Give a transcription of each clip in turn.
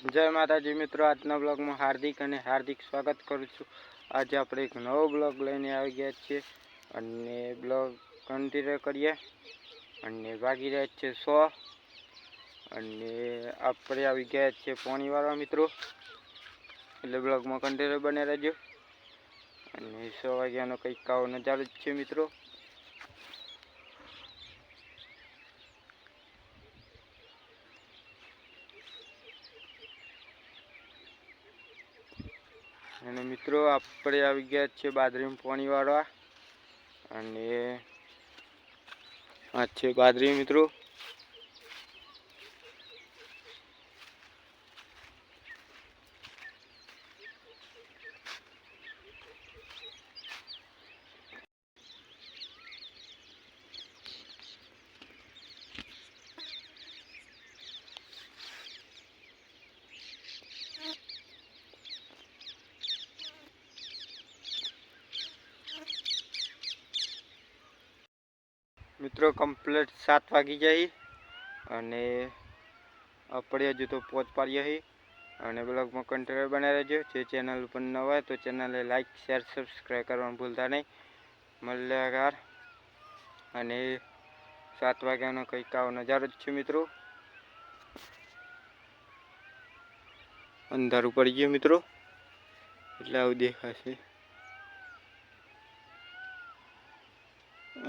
જય માતાજી મિત્રો, આજના બ્લોગમાં હાર્દિક સ્વાગત કરું છું। આજે આપણે એક નવો બ્લોગ લઈને આવી ગયા છીએ અને બ્લોગ કન્ટિન્યુ કરીએ અને વાગી રહ્યા છે 100 અને આપણે આવી ગયા છીએ પાણીવાળા મિત્રો, એટલે બ્લોગમાં કન્ટિન્યુ બને રહેજો। અને 100 વાગ્યાનો કંઈક આવો નજારો જ છે મિત્રો। અને મિત્રો આપણે આવી ગયા છીએ બાજરીમાં પાણી વાળવા અને આ છે બાજરી મિત્રો। મિત્રો કમ્પ્લીટ 7 વાગી જાય અને આપણે હજુ તો પહોંચ પાડીએ છીએ અને બ્લોગમાં કન્ટિન્યુ બના રહેજો। જે ચેનલ ઉપર ન હોય તો ચેનલને લાઈક શેર સબસ્ક્રાઈબ કરવાનું ભૂલતા નહીં। મલ્યાગાર અને 7 વાગ્યાનો કંઈક આવો નજારો જ છે મિત્રો। અંધારું પડી ગયું મિત્રો, એટલે આવું દેખાશે।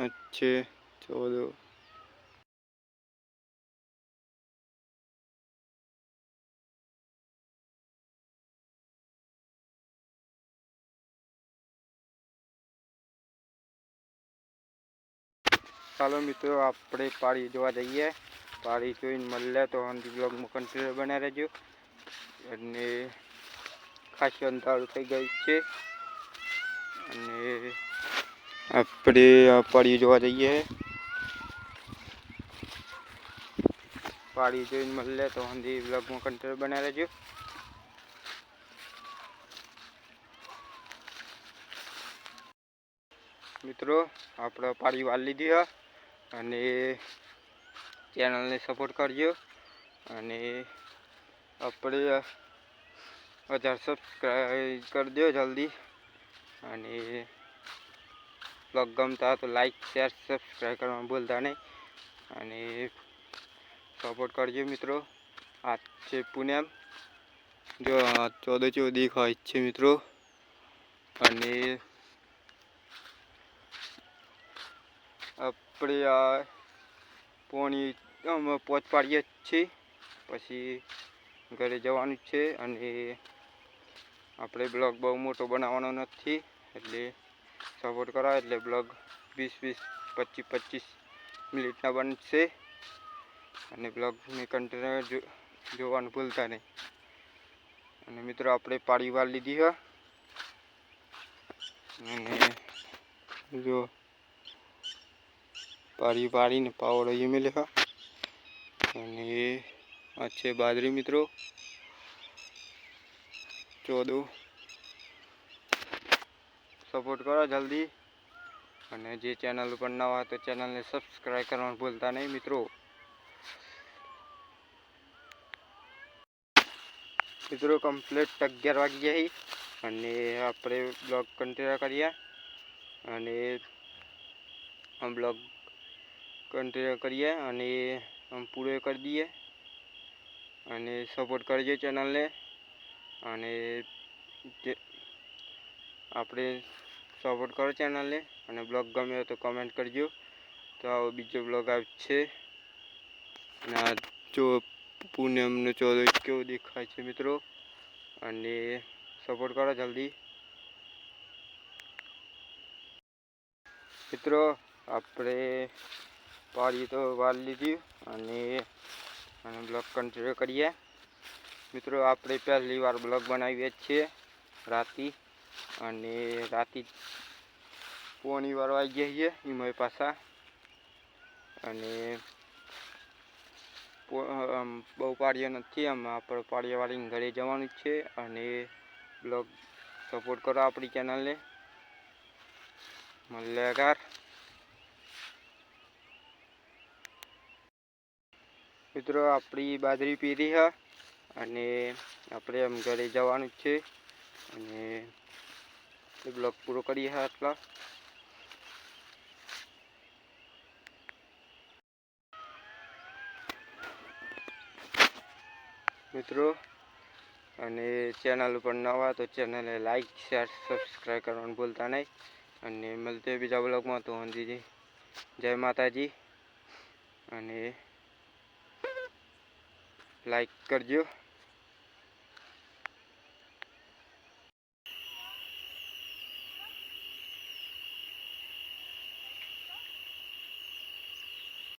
अच्छे 14 ચાલો મિત્રો આપણે પાડી જોવા જઈએ। પાડી જોઈને મળે તો અંતિમ બ્લોગમાં કન્ટિન્યુ બના રહેજો। અને ખાસું અંધારું થઈ ગયું છે અને આપણે આ પાડી જોવા જઈએ। પાડી જોઈને મળે તો અંતિમ બ્લોગમાં કન્ટિન્યુ બના રહેજો। મિત્રો આપણે પાડી વાળ લીધી है અને ચેનલને સપોર્ટ કરજો અને આપણે 1000 સબસ્ક્રાઈબ કરી દો જલ્દી। અને બ્લોગ ગમતા તો લાઈક શેર સબસ્ક્રાઈબ કરવાનું ભૂલતા નહીં અને સપોર્ટ કરજો મિત્રો। આ છે પૂનમ, જો 14 દેખાય છે મિત્રો। અને આપણે આ પાણી પહોંચ પાડીએ છીએ, પછી ઘરે જવાનું છે। અને આપણે બ્લોગ બહુ મોટો બનાવવાનો નથી, એટલે સપોર્ટ કરો, એટલે બ્લોગ 20 25 મિનિટના બનશે અને બ્લોગને કન્ટિન્યુ જોવાનું ભૂલતા નહીં। અને મિત્રો આપણે પાડી વાર લીધી છે અને જો પાડી પાડીને પાવડો એ મેલ્યો અને આ છે બાજરી મિત્રો 14। સપોર્ટ કરો જલ્દી અને જે ચેનલ ઉપર ન હોય તો ચેનલને સબસ્ક્રાઈબ કરવાનું ભૂલતા નહીં મિત્રો। મિત્રો કમ્પ્લીટ 11 વાગી જાય અને આપણે બ્લોગ કન્ટિન્યુ કરીએ અને બ્લોગ કન્ટિન્યુ કરીએ અને પૂરો કરી દઈએ અને સપોર્ટ કરજો ચેનલને। અને જે આપણે સપોર્ટ કરો ચેનલને અને બ્લોગ ગમે તો કમેન્ટ કરજો। તો આવો બીજો બ્લોગ આવશે અને આ જો પૂનમનો 14 કેવો દેખાય છે મિત્રો। અને સપોર્ટ કરો જલ્દી મિત્રો। આપણે પાડી તો વાર લીધી અને બ્લોગ કન્ટિન્યુ કરીએ મિત્રો। આપણે પહેલી વાર બ્લોગ બનાવીએ છીએ રાતે અને રાતે પોણી વાર આવી ગયા છીએ એમાં પાછા અને બહુ પાડીઓ નથી, આમાં આપણે પાડીવાળીને ઘરે જવાનું છે અને બ્લોગ સપોર્ટ કરો આપણી ચેનલને। મલ્યાગાર મિત્રો આપણી બાજરી પીરી है અને આપણે એમ ઘરે જવાનું જ છે અને બ્લોગ પૂરો કરીએ આટલા. મિત્રો અને ચેનલ ઉપર નવા તો ચેનલને લાઈક શેર સબસ્ક્રાઈબ કરવાનું ભૂલતા નહીં. અને મળते બીજા બ્લોગમાં. તો હંજીજી જય માતાજી અને લાઈક કરજો.